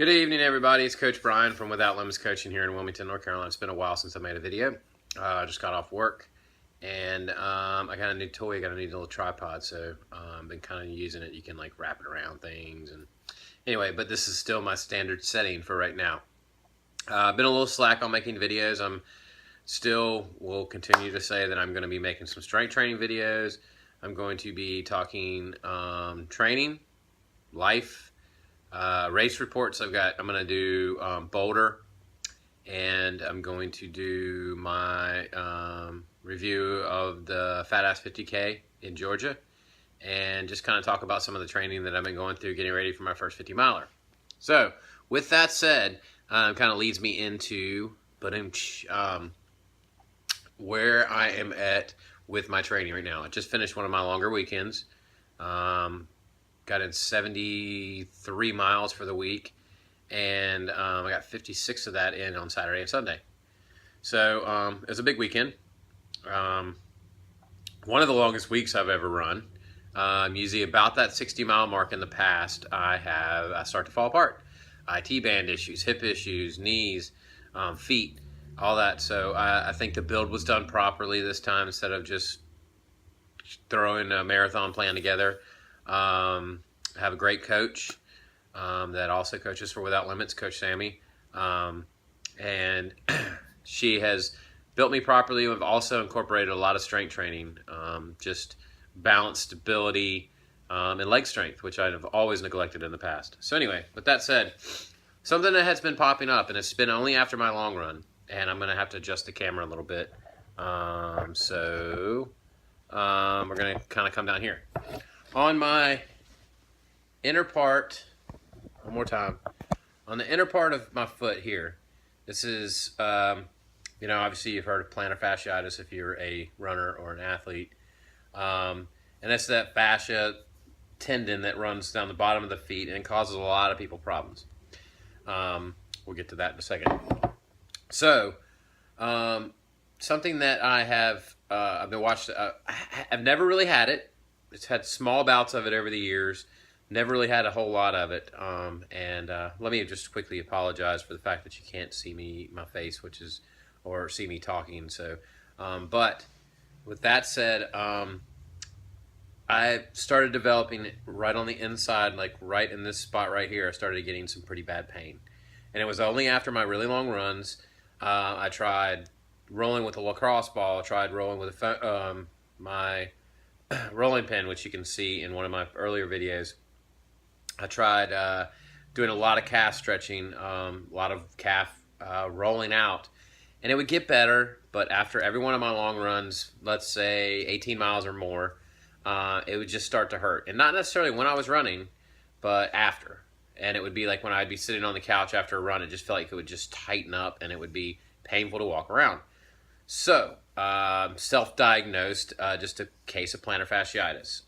Good evening, everybody. It's Coach Brian from Without Limits Coaching here in Wilmington, North Carolina. It's been a while since I made a video. I just got off work, and I got a new toy. I got a new little tripod, so I've been kind of using it. You can like wrap it around things, and anyway. But this is still my standard setting for right now. I've been a little slack on making videos. I'm still will continue to say that I'm going to be making some strength training videos. I'm going to be talking training, life. Race reports. I'm going to do Boulder, and I'm going to do my review of the Fat Ass 50K in Georgia, and just kind of talk about some of the training that I've been going through getting ready for my first 50 miler. So with that said, kind of leads me into where I am at with my training right now. I just finished one of my longer weekends. Got in 73 miles for the week, and I got 56 of that in on Saturday and Sunday. So it was a big weekend. One of the longest weeks I've ever run. Usually about that 60-mile mark in the past, I start to fall apart. IT band issues, hip issues, knees, feet, all that. So I think the build was done properly this time instead of just throwing a marathon plan together. I have a great coach that also coaches for Without Limits, Coach Sammy, and she has built me properly. We've also incorporated a lot of strength training, just balance, stability, and leg strength, which I've always neglected in the past. So anyway, with that said, something that has been popping up, and it's been only after my long run, and I'm going to have to adjust the camera a little bit. We're going to kind of come down here. On my inner part, one more time, on the inner part of my foot here, this is, obviously you've heard of plantar fasciitis if you're a runner or an athlete. And that's that fascia tendon that runs down the bottom of the feet and causes a lot of people problems. We'll get to that in a second. So, something that I have, I've been watching, I've never really had it. It's had small bouts of it over the years. Never really had a whole lot of it. Let me just quickly apologize for the fact that you can't see my face, or see me talking. So, but with that said, I started developing it right on the inside, like right in this spot right here. I started getting some pretty bad pain, and it was only after my really long runs. I tried rolling with a lacrosse ball. I tried rolling with my rolling pin, which you can see in one of my earlier videos. I tried doing a lot of calf stretching, a lot of calf rolling out, and it would get better, but after every one of my long runs, let's say 18 miles or more, it would just start to hurt. And not necessarily when I was running, but after. And it would be like when I'd be sitting on the couch after a run, it just felt like it would just tighten up and it would be painful to walk around. So, self-diagnosed, just a case of plantar fasciitis.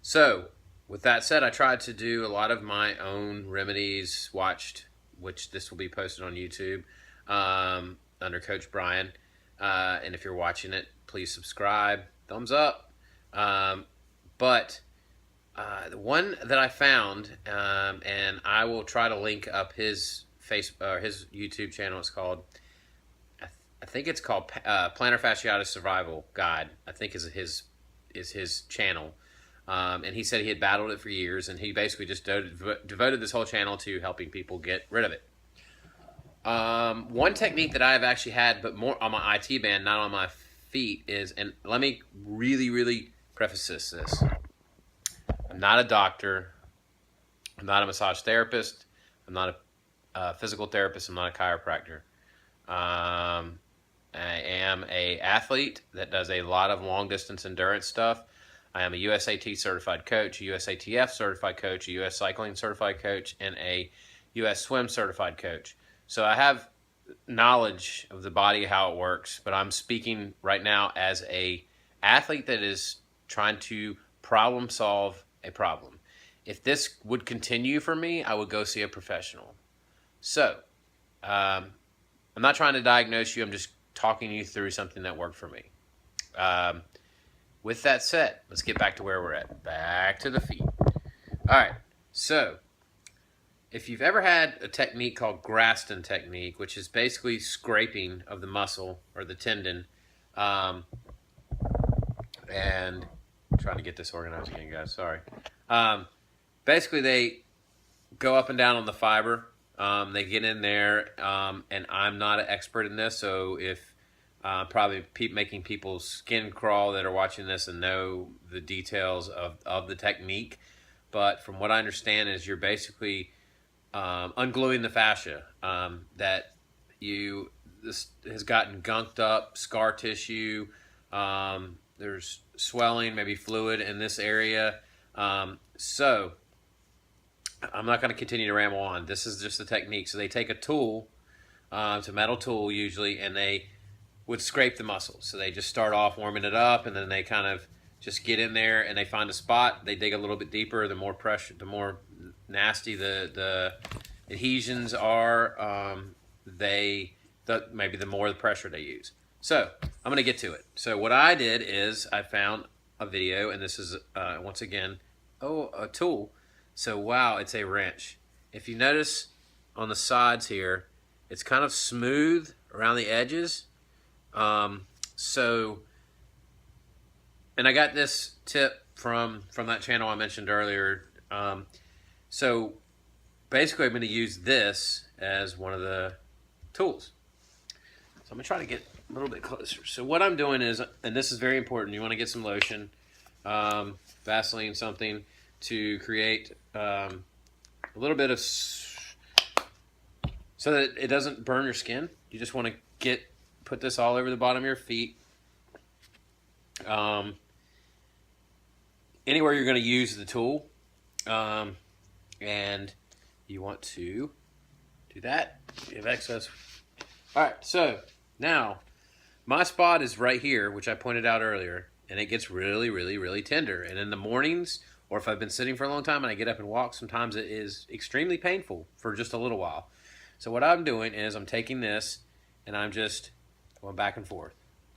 So, with that said, I tried to do a lot of my own remedies, which this will be posted on YouTube, under Coach Brian. And if you're watching it, please subscribe, thumbs up. But the one that I found, and I will try to link up his his YouTube channel. It's called, I think it's called Plantar Fasciitis Survival Guide. I think is his channel. And he said he had battled it for years, and he basically just devoted this whole channel to helping people get rid of it. One technique that I have actually had, but more on my IT band, not on my feet, is, and let me really, really preface this. I'm not a doctor. I'm not a massage therapist. I'm not a physical therapist. I'm not a chiropractor. I am an athlete that does a lot of long-distance endurance stuff. I am a USAT certified coach, a USATF certified coach, a US cycling certified coach, and a US swim certified coach. So I have knowledge of the body, how it works, but I'm speaking right now as a athlete that is trying to problem solve a problem. If this would continue for me, I would go see a professional. So, I'm not trying to diagnose you. I'm just talking you through something that worked for me. With that said, let's get back to where we're at. Back to the feet. All right. So, if you've ever had a technique called Grafton technique, which is basically scraping of the muscle or the tendon, um, and I'm trying to get this organized again, guys. Sorry. Basically, they go up and down on the fiber. They get in there, and I'm not an expert in this, so if probably making people's skin crawl that are watching this and know the details of the technique. But from what I understand is you're basically ungluing the fascia that this has gotten gunked up, scar tissue. There's swelling, maybe fluid in this area. So I'm not going to continue to ramble on. This is just the technique. So they take a tool, it's a metal tool usually, and they would scrape the muscles. So they just start off warming it up, and then they kind of just get in there and they find a spot. They dig a little bit deeper. The more pressure, the more nasty the adhesions are. Maybe the more the pressure they use. So I'm going to get to it. So what I did is I found a video, and this is once again, a tool. So wow, it's a wrench. If you notice on the sides here, it's kind of smooth around the edges. And I got this tip from that channel I mentioned earlier. So basically I'm going to use this as one of the tools. So I'm going to try to get a little bit closer. So what I'm doing is, and this is very important, you want to get some lotion, Vaseline, something to create a little bit of, so that it doesn't burn your skin. You just want to put this all over the bottom of your feet. Anywhere you're going to use the tool, and you want to do that. You have excess. All right, so now my spot is right here, which I pointed out earlier, and it gets really, really, really tender. And in the mornings, or if I've been sitting for a long time and I get up and walk, sometimes it is extremely painful for just a little while. So what I'm doing is I'm taking this and I'm just going back and forth.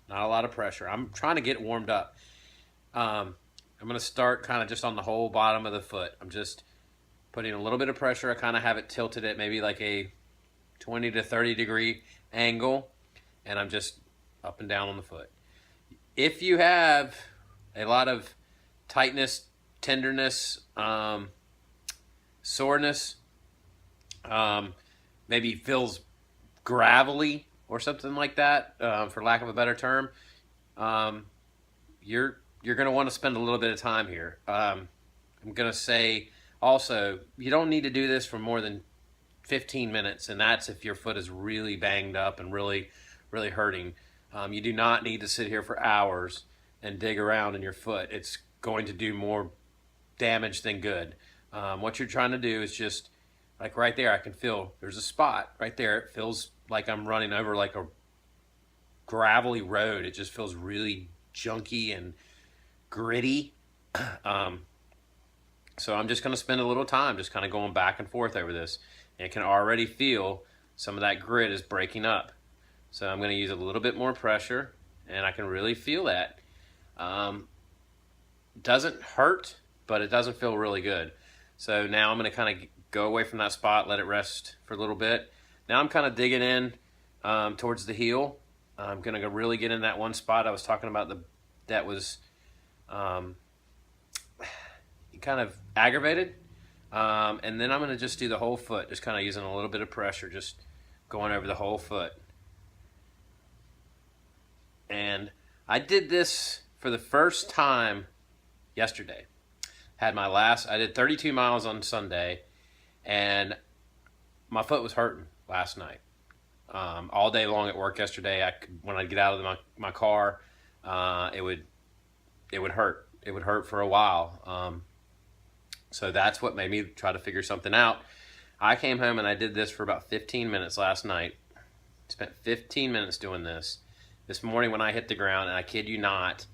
Not a lot of pressure. I'm trying to get warmed up. I'm going to start kind of just on the whole bottom of the foot. I'm just putting a little bit of pressure. I kind of have it tilted at maybe like a 20 to 30 degree angle, and I'm just up and down on the foot. If you have a lot of tightness, tenderness, soreness, maybe feels gravelly or something like that, for lack of a better term, you're going to want to spend a little bit of time here. I'm going to say also, you don't need to do this for more than 15 minutes, and that's if your foot is really banged up and really, really hurting. You do not need to sit here for hours and dig around in your foot. It's going to do more damage than good. What you're trying to do is just, like right there, I can feel there's a spot right there. It feels like I'm running over like a gravelly road. It just feels really junky and gritty. So I'm just going to spend a little time just kind of going back and forth over this. And I can already feel some of that grit is breaking up. So I'm going to use a little bit more pressure, and I can really feel that. Doesn't hurt, but it doesn't feel really good. So now I'm going to kind of go away from that spot, let it rest for a little bit. Now I'm kind of digging in towards the heel. I'm going to really get in that one spot I was talking about that was kind of aggravated. And then I'm going to just do the whole foot, just kind of using a little bit of pressure, just going over the whole foot. And I did this for the first time yesterday. I did 32 miles on Sunday, and my foot was hurting last night. All day long at work yesterday, when I'd get out of my car, it would hurt. It would hurt for a while. So that's what made me try to figure something out. I came home and I did this for about 15 minutes last night. Spent 15 minutes doing this. This morning when I hit the ground, and I kid you not,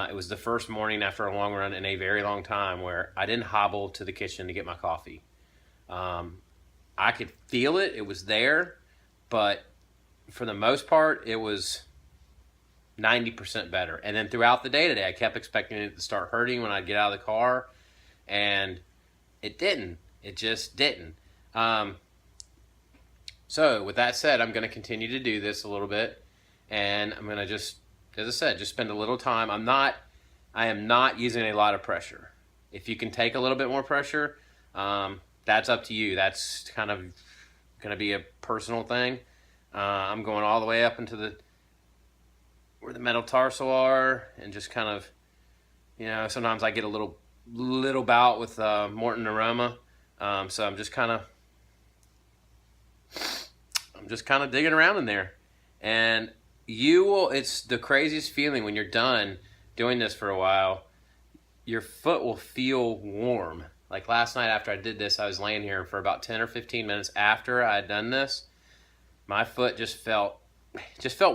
it was the first morning after a long run in a very long time where I didn't hobble to the kitchen to get my coffee. I could feel it. It was there. But for the most part, it was 90% better. And then throughout the day today, I kept expecting it to start hurting when I'd get out of the car. And it didn't. It just didn't. So with that said, I'm going to continue to do this a little bit, and I'm going to just, as I said, just spend a little time. I am not using a lot of pressure. If you can take a little bit more pressure, that's up to you. That's kind of going to be a personal thing. I'm going all the way up into where the metatarsal are, and just kind of, sometimes I get a little bout with Morton aroma. So I'm just kind of digging around in there, and it's the craziest feeling when you're done doing this for a while. Your foot will feel warm. Like last night after I did this, I was laying here for about 10 or 15 minutes after I had done this. My foot just felt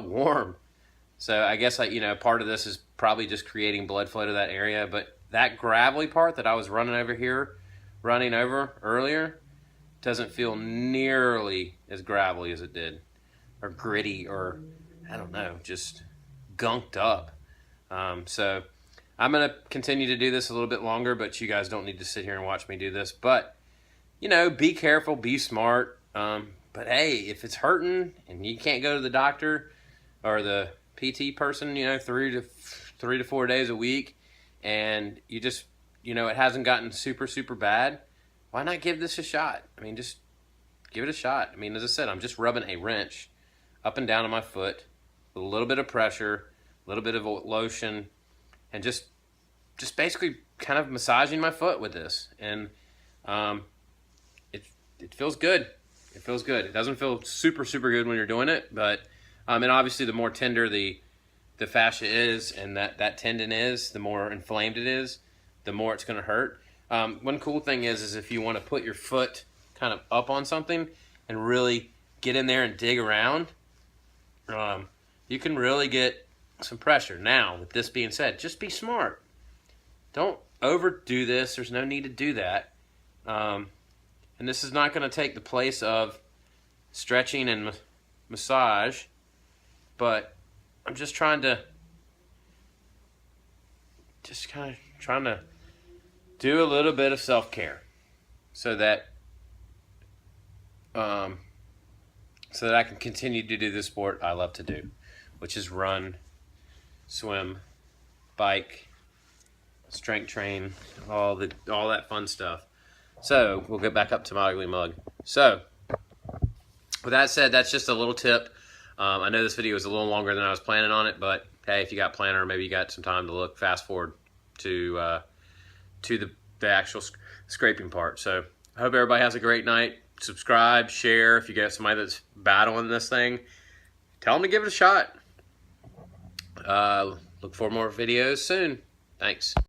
warm. So I guess part of this is probably just creating blood flow to that area, but that gravelly part that I was running over earlier doesn't feel nearly as gravelly as it did, or gritty, or I don't know, just gunked up. So I'm going to continue to do this a little bit longer, but you guys don't need to sit here and watch me do this. But, be careful, be smart. But hey, if it's hurting and you can't go to the doctor or the PT person, 3 to 4 days a week, and you just, it hasn't gotten super, super bad, why not give this a shot? I mean, just give it a shot. I mean, as I said, I'm just rubbing a wrench up and down on my foot with a little bit of pressure, a little bit of lotion, and just basically kind of massaging my foot with this. And it feels good. It feels good. It doesn't feel super, super good when you're doing it, but and obviously the more tender the fascia is and that tendon is, the more inflamed it is, the more it's going to hurt. One cool thing is if you want to put your foot kind of up on something and really get in there and dig around, you can really get some pressure. Now, with this being said, just be smart. Don't overdo this. There's no need to do that. And this is not going to take the place of stretching and massage, but I'm just trying to do a little bit of self-care so that I can continue to do the sport I love to do, which is run, swim, bike, strength train, all that fun stuff. So we'll get back up to my ugly mug. So with that said, that's just a little tip. I know this video is a little longer than I was planning on it, but hey, if you got Plantar, maybe you got some time to look fast forward to the actual scraping part. So I hope everybody has a great night. Subscribe, share. If you got somebody that's battling this thing, tell them to give it a shot. Look for more videos soon. Thanks.